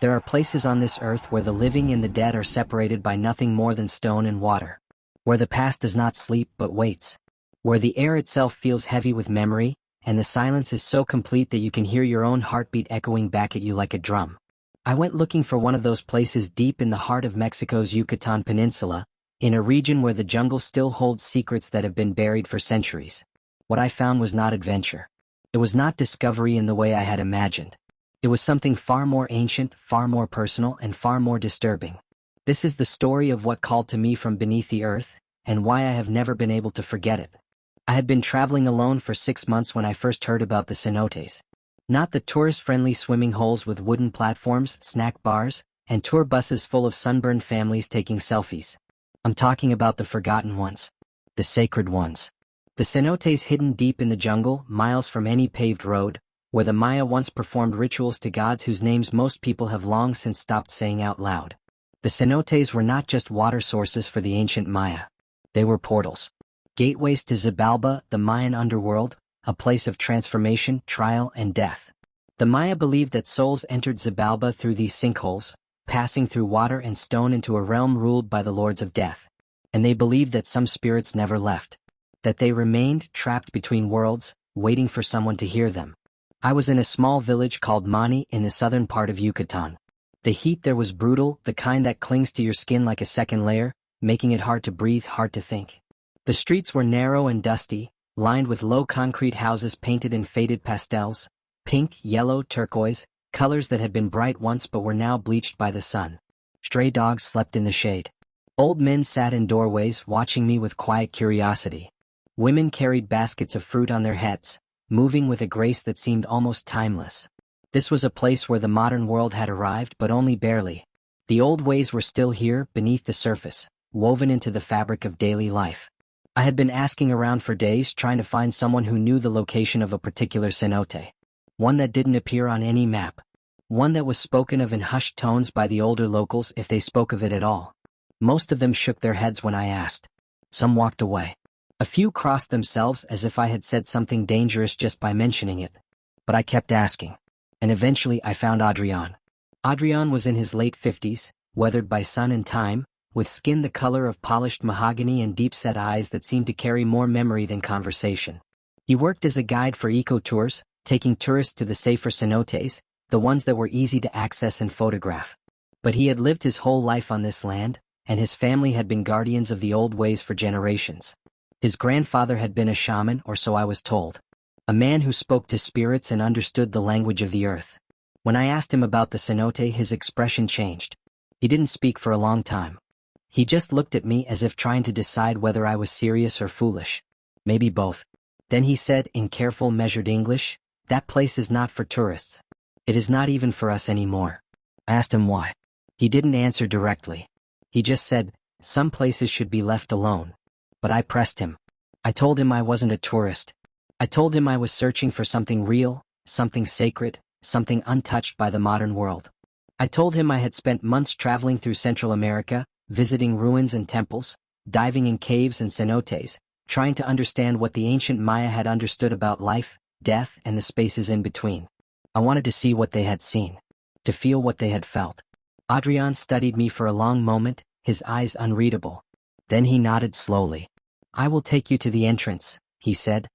There are places on this earth where the living and the dead are separated by nothing more than stone and water. Where the past does not sleep but waits. Where the air itself feels heavy with memory, and the silence is so complete that you can hear your own heartbeat echoing back at you like a drum. I went looking for one of those places deep in the heart of Mexico's Yucatán Peninsula, in a region where the jungle still holds secrets that have been buried for centuries. What I found was not adventure. It was not discovery in the way I had imagined. It was something far more ancient, far more personal, and far more disturbing. This is the story of what called to me from beneath the earth, and why I have never been able to forget it. I had been traveling alone for 6 months when I first heard about the cenotes. Not the tourist-friendly swimming holes with wooden platforms, snack bars, and tour buses full of sunburned families taking selfies. I'm talking about the forgotten ones. The sacred ones. The cenotes hidden deep in the jungle, miles from any paved road, where the Maya once performed rituals to gods whose names most people have long since stopped saying out loud. The cenotes were not just water sources for the ancient Maya. They were portals. Gateways to Xibalba, the Mayan underworld, a place of transformation, trial, and death. The Maya believed that souls entered Xibalba through these sinkholes, passing through water and stone into a realm ruled by the lords of death. And they believed that some spirits never left. That they remained trapped between worlds, waiting for someone to hear them. I was in a small village called Mani in the southern part of Yucatán. The heat there was brutal, the kind that clings to your skin like a second layer, making it hard to breathe, hard to think. The streets were narrow and dusty, lined with low concrete houses painted in faded pastels, pink, yellow, turquoise, colors that had been bright once but were now bleached by the sun. Stray dogs slept in the shade. Old men sat in doorways watching me with quiet curiosity. Women carried baskets of fruit on their heads, moving with a grace that seemed almost timeless. This was a place where the modern world had arrived, but only barely. The old ways were still here, beneath the surface, woven into the fabric of daily life. I had been asking around for days, trying to find someone who knew the location of a particular cenote. One that didn't appear on any map. One that was spoken of in hushed tones by the older locals if they spoke of it at all. Most of them shook their heads when I asked. Some walked away. A few crossed themselves as if I had said something dangerous just by mentioning it. But I kept asking. And eventually I found Adrian. Adrian was in his late 50s, weathered by sun and time, with skin the color of polished mahogany and deep-set eyes that seemed to carry more memory than conversation. He worked as a guide for eco-tours, taking tourists to the safer cenotes, the ones that were easy to access and photograph. But he had lived his whole life on this land, and his family had been guardians of the old ways for generations. His grandfather had been a shaman, or so I was told. A man who spoke to spirits and understood the language of the earth. When I asked him about the cenote, his expression changed. He didn't speak for a long time. He just looked at me as if trying to decide whether I was serious or foolish. Maybe both. Then he said, in careful, measured English, "That place is not for tourists. It is not even for us anymore." I asked him why. He didn't answer directly. He just said, "Some places should be left alone." But I pressed him. I told him I wasn't a tourist. I told him I was searching for something real, something sacred, something untouched by the modern world. I told him I had spent months traveling through Central America, visiting ruins and temples, diving in caves and cenotes, trying to understand what the ancient Maya had understood about life, death, and the spaces in between. I wanted to see what they had seen, to feel what they had felt. Adrian studied me for a long moment, his eyes unreadable. Then he nodded slowly. "I will take you to the entrance," he said,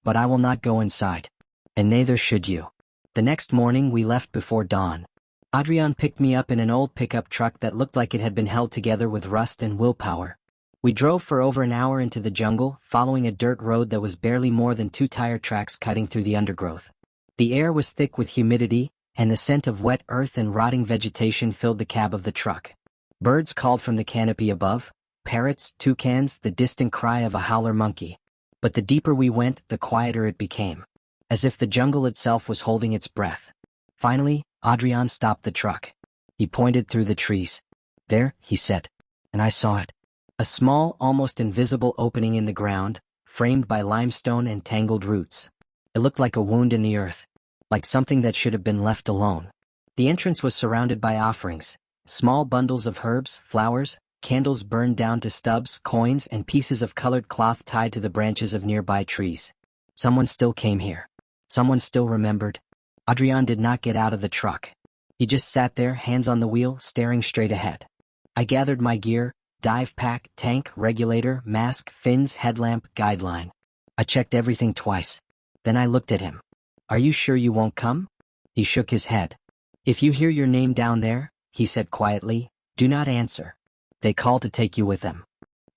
"but I will not go inside. And neither should you." The next morning we left before dawn. Adrian picked me up in an old pickup truck that looked like it had been held together with rust and willpower. We drove for over an hour into the jungle, following a dirt road that was barely more than 2 tire tracks cutting through the undergrowth. The air was thick with humidity, and the scent of wet earth and rotting vegetation filled the cab of the truck. Birds called from the canopy above, parrots, toucans, the distant cry of a howler monkey. But the deeper we went, the quieter it became, as if the jungle itself was holding its breath. Finally, Adrian stopped the truck. He pointed through the trees. "There," he said. And I saw it. A small, almost invisible opening in the ground, framed by limestone and tangled roots. It looked like a wound in the earth, like something that should have been left alone. The entrance was surrounded by offerings, small bundles of herbs, flowers, candles burned down to stubs, coins, and pieces of colored cloth tied to the branches of nearby trees. Someone still came here. Someone still remembered. Adrian did not get out of the truck. He just sat there, hands on the wheel, staring straight ahead. I gathered my gear: dive pack, tank, regulator, mask, fins, headlamp, guideline. I checked everything twice. Then I looked at him. "Are you sure you won't come?" He shook his head. "If you hear your name down there," he said quietly, "do not answer. They call to take you with them."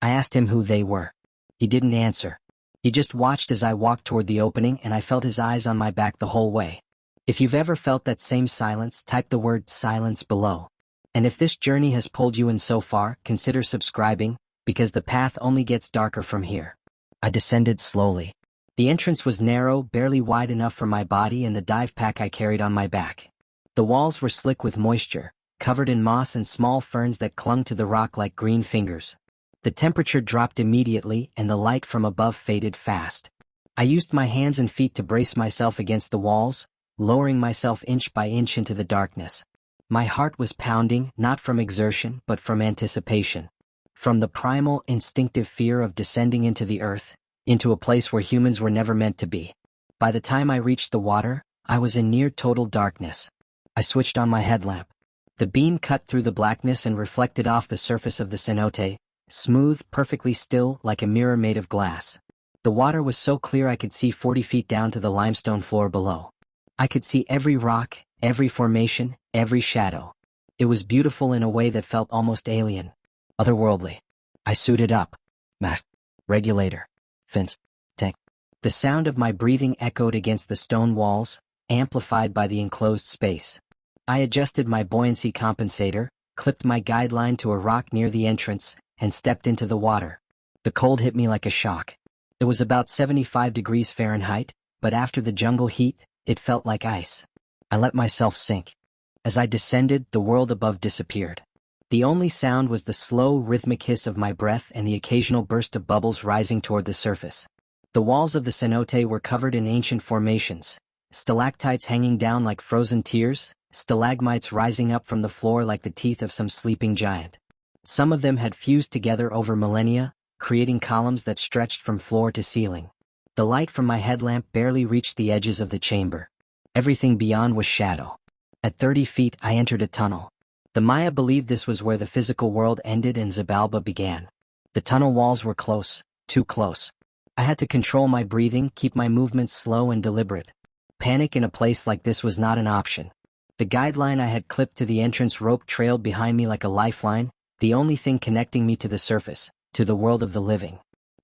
I asked him who they were. He didn't answer. He just watched as I walked toward the opening, and I felt his eyes on my back the whole way. If you've ever felt that same silence, type the word silence below. And if this journey has pulled you in so far, consider subscribing, because the path only gets darker from here. I descended slowly. The entrance was narrow, barely wide enough for my body and the dive pack I carried on my back. The walls were slick with moisture, covered in moss and small ferns that clung to the rock like green fingers. The temperature dropped immediately and the light from above faded fast. I used my hands and feet to brace myself against the walls, lowering myself inch by inch into the darkness. My heart was pounding, not from exertion but from anticipation. From the primal, instinctive fear of descending into the earth, into a place where humans were never meant to be. By the time I reached the water, I was in near total darkness. I switched on my headlamp. The beam cut through the blackness and reflected off the surface of the cenote, smooth, perfectly still, like a mirror made of glass. The water was so clear I could see 40 feet down to the limestone floor below. I could see every rock, every formation, every shadow. It was beautiful in a way that felt almost alien, otherworldly. I suited up. Mask, regulator, fins, tank. The sound of my breathing echoed against the stone walls, amplified by the enclosed space. I adjusted my buoyancy compensator, clipped my guideline to a rock near the entrance, and stepped into the water. The cold hit me like a shock. It was about 75 degrees Fahrenheit, but after the jungle heat, it felt like ice. I let myself sink. As I descended, the world above disappeared. The only sound was the slow, rhythmic hiss of my breath and the occasional burst of bubbles rising toward the surface. The walls of the cenote were covered in ancient formations, stalactites hanging down like frozen tears, stalagmites rising up from the floor like the teeth of some sleeping giant. Some of them had fused together over millennia, creating columns that stretched from floor to ceiling. The light from my headlamp barely reached the edges of the chamber. Everything beyond was shadow. At 30 feet, I entered a tunnel. The Maya believed this was where the physical world ended and Xibalba began. The tunnel walls were close, too close. I had to control my breathing, keep my movements slow and deliberate. Panic in a place like this was not an option. The guideline I had clipped to the entrance rope trailed behind me like a lifeline, the only thing connecting me to the surface, to the world of the living.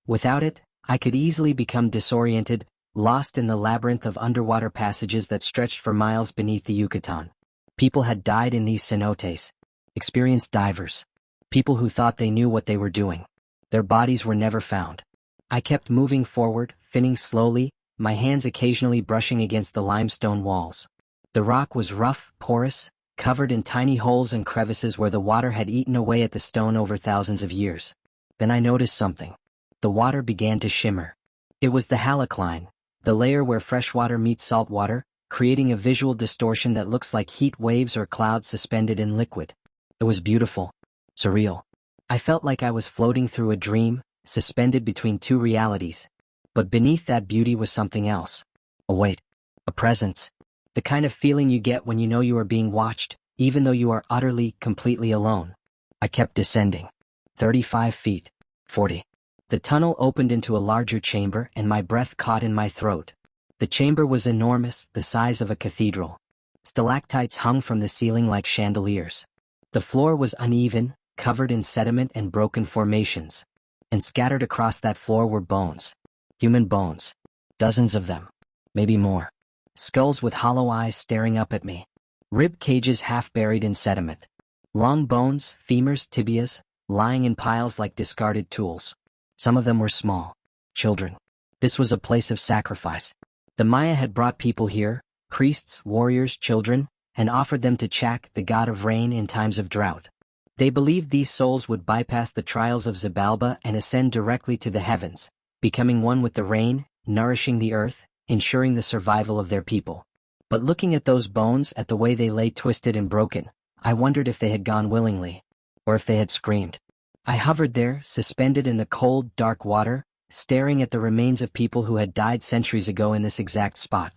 Without it, I could easily become disoriented, lost in the labyrinth of underwater passages that stretched for miles beneath the Yucatán. People had died in these cenotes. Experienced divers. People who thought they knew what they were doing. Their bodies were never found. I kept moving forward, finning slowly, my hands occasionally brushing against the limestone walls. The rock was rough, porous, covered in tiny holes and crevices where the water had eaten away at the stone over thousands of years. Then I noticed something. The water began to shimmer. It was the halocline, the layer where freshwater meets saltwater, creating a visual distortion that looks like heat waves or clouds suspended in liquid. It was beautiful, surreal. I felt like I was floating through a dream, suspended between two realities. But beneath that beauty was something else. A weight. A presence. The kind of feeling you get when you know you are being watched, even though you are utterly, completely alone. I kept descending. 35 feet. 40. The tunnel opened into a larger chamber and my breath caught in my throat. The chamber was enormous, the size of a cathedral. Stalactites hung from the ceiling like chandeliers. The floor was uneven, covered in sediment and broken formations. And scattered across that floor were bones. Human bones. Dozens of them. Maybe more. Skulls with hollow eyes staring up at me. Rib cages half buried in sediment. Long bones, femurs, tibias, lying in piles like discarded tools. Some of them were small. Children. This was a place of sacrifice. The Maya had brought people here, priests, warriors, children, and offered them to Chaac, the god of rain, in times of drought. They believed these souls would bypass the trials of Xibalba and ascend directly to the heavens, becoming one with the rain, nourishing the earth, ensuring the survival of their people. But looking at those bones, at the way they lay twisted and broken, I wondered if they had gone willingly, or if they had screamed. I hovered there, suspended in the cold, dark water, staring at the remains of people who had died centuries ago in this exact spot.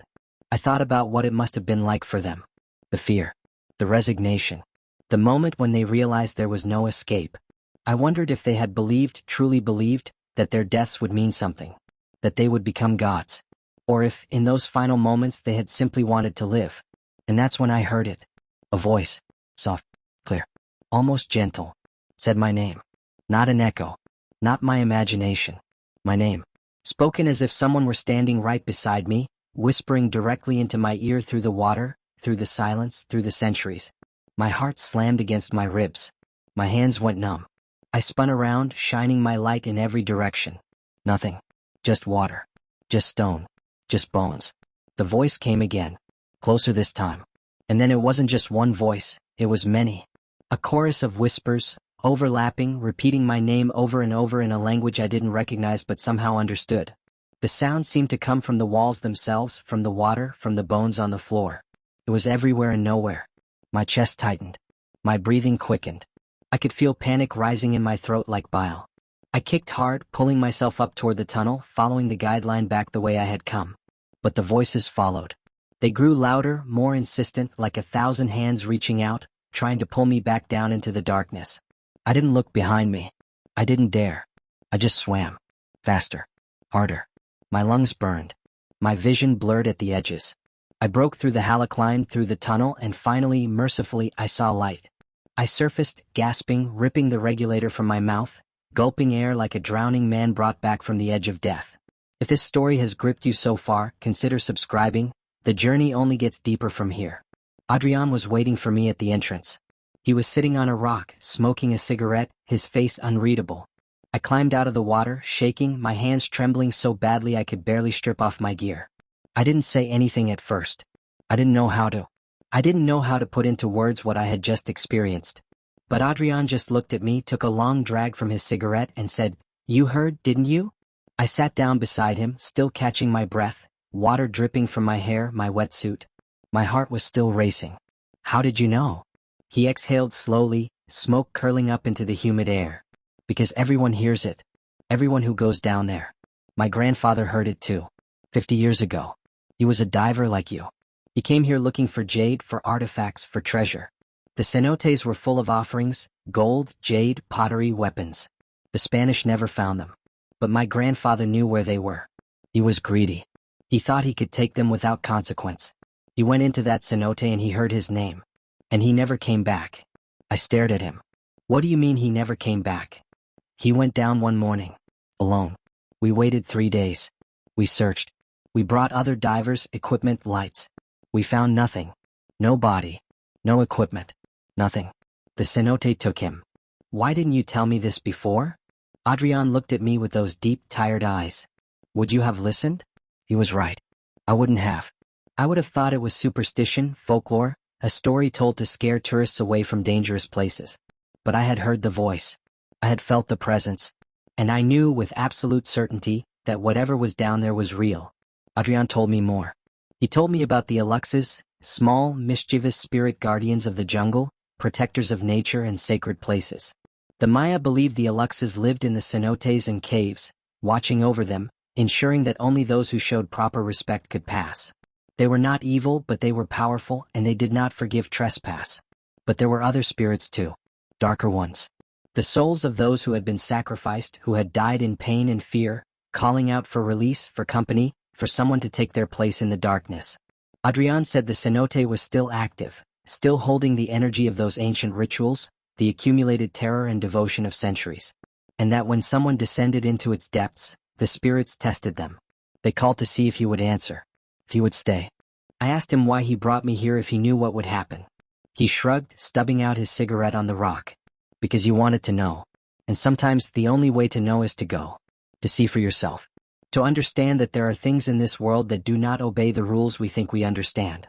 I thought about what it must have been like for them. The fear. the resignation. The moment when they realized there was no escape. I wondered if they had believed, truly believed, that their deaths would mean something, that they would become gods. Or if, in those final moments, they had simply wanted to live. And that's when I heard it. A voice, soft, clear, almost gentle, said my name. Not an echo, not my imagination. My name, spoken as if someone were standing right beside me, whispering directly into my ear through the water, through the silence, through the centuries. My heart slammed against my ribs. My hands went numb. I spun around, shining my light in every direction. Nothing. Just water. Just stone. Just bones. The voice came again. Closer this time. And then it wasn't just one voice, it was many. A chorus of whispers, overlapping, repeating my name over and over in a language I didn't recognize but somehow understood. The sound seemed to come from the walls themselves, from the water, from the bones on the floor. It was everywhere and nowhere. My chest tightened. My breathing quickened. I could feel panic rising in my throat like bile. I kicked hard, pulling myself up toward the tunnel, following the guideline back the way I had come. But the voices followed. They grew louder, more insistent, like 1,000 hands reaching out, trying to pull me back down into the darkness. I didn't look behind me. I didn't dare. I just swam. Faster. Harder. My lungs burned. My vision blurred at the edges. I broke through the halocline, through the tunnel, and finally, mercifully, I saw light. I surfaced, gasping, ripping the regulator from my mouth, gulping air like a drowning man brought back from the edge of death. If this story has gripped you so far, consider subscribing. The journey only gets deeper from here. Adrian was waiting for me at the entrance. He was sitting on a rock, smoking a cigarette, his face unreadable. I climbed out of the water, shaking, my hands trembling so badly I could barely strip off my gear. I didn't say anything at first. I didn't know how to put into words what I had just experienced. But Adrian just looked at me, took a long drag from his cigarette, and said, "You heard, didn't you?" I sat down beside him, still catching my breath, water dripping from my hair, my wetsuit. My heart was still racing. "How did you know?" He exhaled slowly, smoke curling up into the humid air. "Because everyone hears it. Everyone who goes down there. My grandfather heard it too. 50 years ago. He was a diver like you. He came here looking for jade, for artifacts, for treasure. The cenotes were full of offerings, gold, jade, pottery, weapons. The Spanish never found them. But my grandfather knew where they were. He was greedy. He thought he could take them without consequence. He went into that cenote and he heard his name. And he never came back." I stared at him. "What do you mean he never came back?" "He went down one morning. Alone. We waited 3 days. We searched. We brought other divers, equipment, lights. We found nothing. No body. No equipment. Nothing. The cenote took him." "Why didn't you tell me this before?" Adrian looked at me with those deep, tired eyes. "Would you have listened?" He was right. I wouldn't have. I would have thought it was superstition, folklore, a story told to scare tourists away from dangerous places. But I had heard the voice. I had felt the presence. And I knew with absolute certainty that whatever was down there was real. Adrian told me more. He told me about the Aluxes, small, mischievous spirit guardians of the jungle, protectors of nature and sacred places. The Maya believed the Aluxes lived in the cenotes and caves, watching over them, ensuring that only those who showed proper respect could pass. They were not evil, but they were powerful, and they did not forgive trespass. But there were other spirits too, darker ones. The souls of those who had been sacrificed, who had died in pain and fear, calling out for release, for company, for someone to take their place in the darkness. Adrian said the cenote was still active, still holding the energy of those ancient rituals, the accumulated terror and devotion of centuries. And that when someone descended into its depths, the spirits tested them. They called to see if he would answer, if he would stay. I asked him why he brought me here if he knew what would happen. He shrugged, stubbing out his cigarette on the rock. "Because you wanted to know. And sometimes the only way to know is to go. To see for yourself. To understand that there are things in this world that do not obey the rules we think we understand."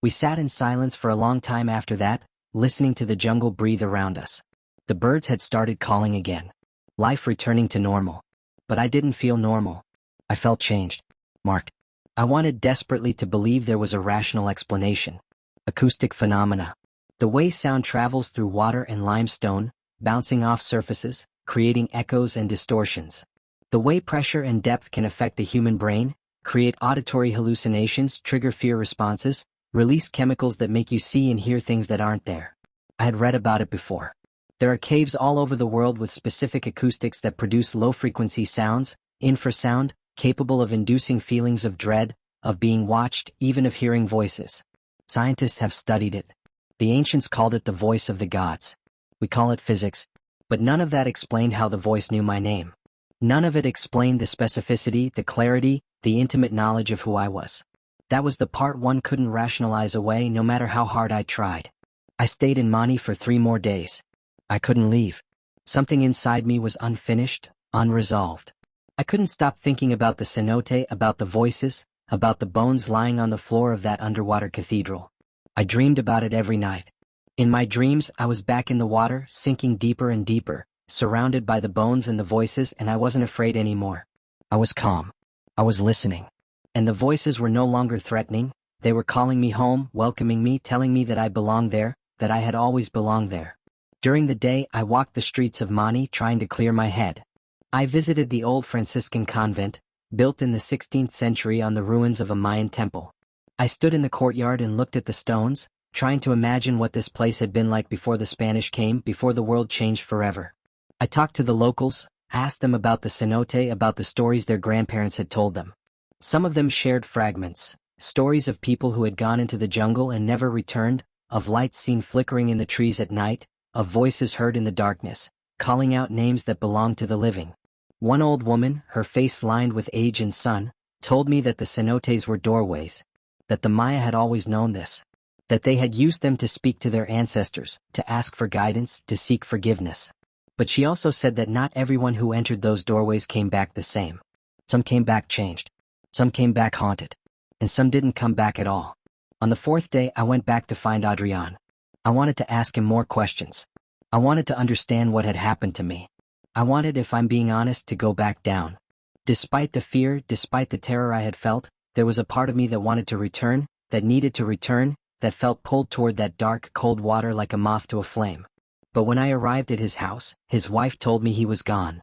We sat in silence for a long time after that, listening to the jungle breathe around us. The birds had started calling again. Life returning to normal. But I didn't feel normal. I felt changed. Marked. I wanted desperately to believe there was a rational explanation. Acoustic phenomena. The way sound travels through water and limestone, bouncing off surfaces, creating echoes and distortions. The way pressure and depth can affect the human brain, create auditory hallucinations, trigger fear responses, release chemicals that make you see and hear things that aren't there. I had read about it before. There are caves all over the world with specific acoustics that produce low-frequency sounds, infrasound, capable of inducing feelings of dread, of being watched, even of hearing voices. Scientists have studied it. The ancients called it the voice of the gods. We call it physics, but none of that explained how the voice knew my name. None of it explained the specificity, the clarity, the intimate knowledge of who I was. That was the part one couldn't rationalize away no matter how hard I tried. I stayed in Mani for 3 more days. I couldn't leave. Something inside me was unfinished, unresolved. I couldn't stop thinking about the cenote, about the voices, about the bones lying on the floor of that underwater cathedral. I dreamed about it every night. In my dreams, I was back in the water, sinking deeper and deeper, surrounded by the bones and the voices, and I wasn't afraid anymore. I was calm. I was listening. And the voices were no longer threatening. They were calling me home, welcoming me, telling me that I belonged there, that I had always belonged there. During the day, I walked the streets of Mani trying to clear my head. I visited the old Franciscan convent, built in the 16th century on the ruins of a Mayan temple. I stood in the courtyard and looked at the stones, trying to imagine what this place had been like before the Spanish came, before the world changed forever. I talked to the locals, asked them about the cenote, about the stories their grandparents had told them. Some of them shared fragments, stories of people who had gone into the jungle and never returned, of lights seen flickering in the trees at night, of voices heard in the darkness, calling out names that belonged to the living. One old woman, her face lined with age and sun, told me that the cenotes were doorways, that the Maya had always known this, that they had used them to speak to their ancestors, to ask for guidance, to seek forgiveness. But she also said that not everyone who entered those doorways came back the same. Some came back changed. Some came back haunted. And some didn't come back at all. On the 4th day, I went back to find Adrian. I wanted to ask him more questions. I wanted to understand what had happened to me. I wanted, if I'm being honest, to go back down. Despite the fear, despite the terror I had felt, there was a part of me that wanted to return, that needed to return, that felt pulled toward that dark, cold water like a moth to a flame. But when I arrived at his house, his wife told me he was gone.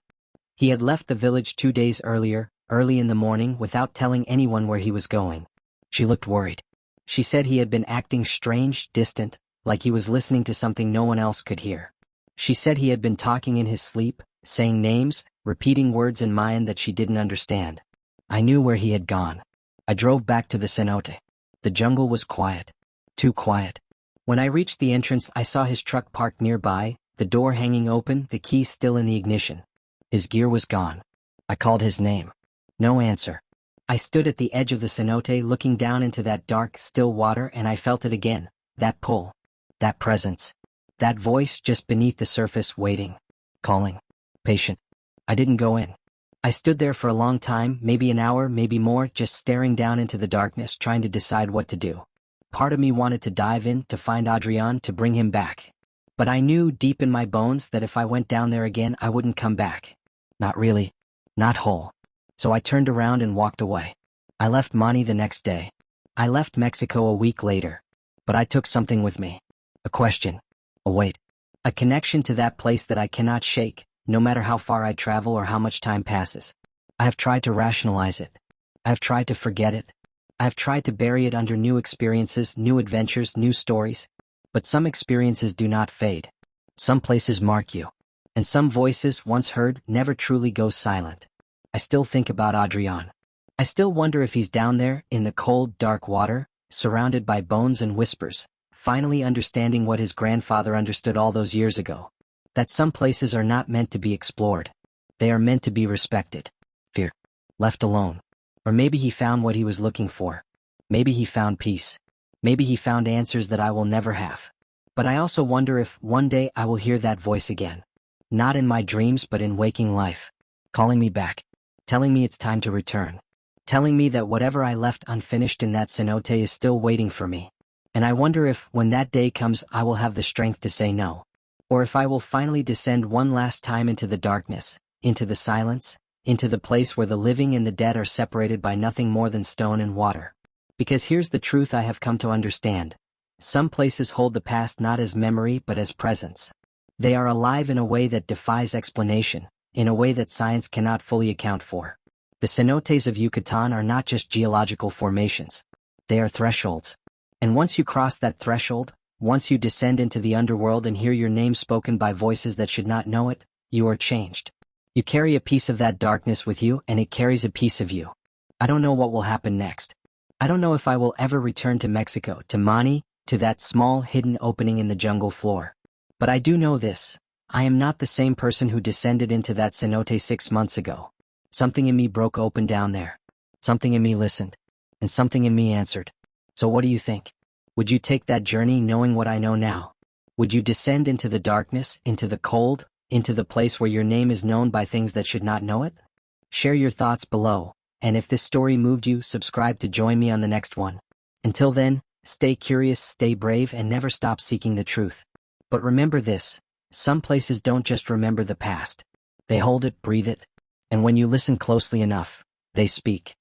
He had left the village 2 days earlier, early in the morning, without telling anyone where he was going. She looked worried. She said he had been acting strange, distant, like he was listening to something no one else could hear. She said he had been talking in his sleep, saying names, repeating words in Mayan that she didn't understand. I knew where he had gone. I drove back to the cenote. The jungle was quiet. Too quiet. When I reached the entrance, I saw his truck parked nearby, the door hanging open, the keys still in the ignition. His gear was gone. I called his name. No answer. I stood at the edge of the cenote looking down into that dark, still water, and I felt it again, that pull, that presence, that voice just beneath the surface, waiting, calling, patient. I didn't go in. I stood there for a long time, maybe an hour, maybe more, just staring down into the darkness, trying to decide what to do. Part of me wanted to dive in, to find Adrian, to bring him back. But I knew deep in my bones that if I went down there again, I wouldn't come back. Not really. Not whole. So I turned around and walked away. I left Mani the next day. I left Mexico a week later. But I took something with me. A question. A weight. A connection to that place that I cannot shake, no matter how far I travel or how much time passes. I have tried to rationalize it. I have tried to forget it. I have tried to bury it under new experiences, new adventures, new stories. But some experiences do not fade. Some places mark you. And some voices, once heard, never truly go silent. I still think about Adrian. I still wonder if he's down there, in the cold, dark water, surrounded by bones and whispers, finally understanding what his grandfather understood all those years ago. That some places are not meant to be explored. They are meant to be respected. Fear. Left alone. Or maybe he found what he was looking for. Maybe he found peace. Maybe he found answers that I will never have. But I also wonder if, one day, I will hear that voice again. Not in my dreams but in waking life. Calling me back. Telling me it's time to return. Telling me that whatever I left unfinished in that cenote is still waiting for me. And I wonder if, when that day comes, I will have the strength to say no. Or if I will finally descend one last time into the darkness, into the silence, into the place where the living and the dead are separated by nothing more than stone and water. Because here's the truth I have come to understand. Some places hold the past not as memory but as presence. They are alive in a way that defies explanation, in a way that science cannot fully account for. The cenotes of Yucatán are not just geological formations. They are thresholds. And once you cross that threshold, once you descend into the underworld and hear your name spoken by voices that should not know it, you are changed. You carry a piece of that darkness with you, and it carries a piece of you. I don't know what will happen next. I don't know if I will ever return to Mexico, to Mani, to that small hidden opening in the jungle floor. But I do know this. I am not the same person who descended into that cenote 6 months ago. Something in me broke open down there. Something in me listened. And something in me answered. So what do you think? Would you take that journey knowing what I know now? Would you descend into the darkness, into the cold, into the place where your name is known by things that should not know it? Share your thoughts below, and if this story moved you, subscribe to join me on the next one. Until then, stay curious, stay brave, and never stop seeking the truth. But remember this, some places don't just remember the past. They hold it, breathe it, and when you listen closely enough, they speak.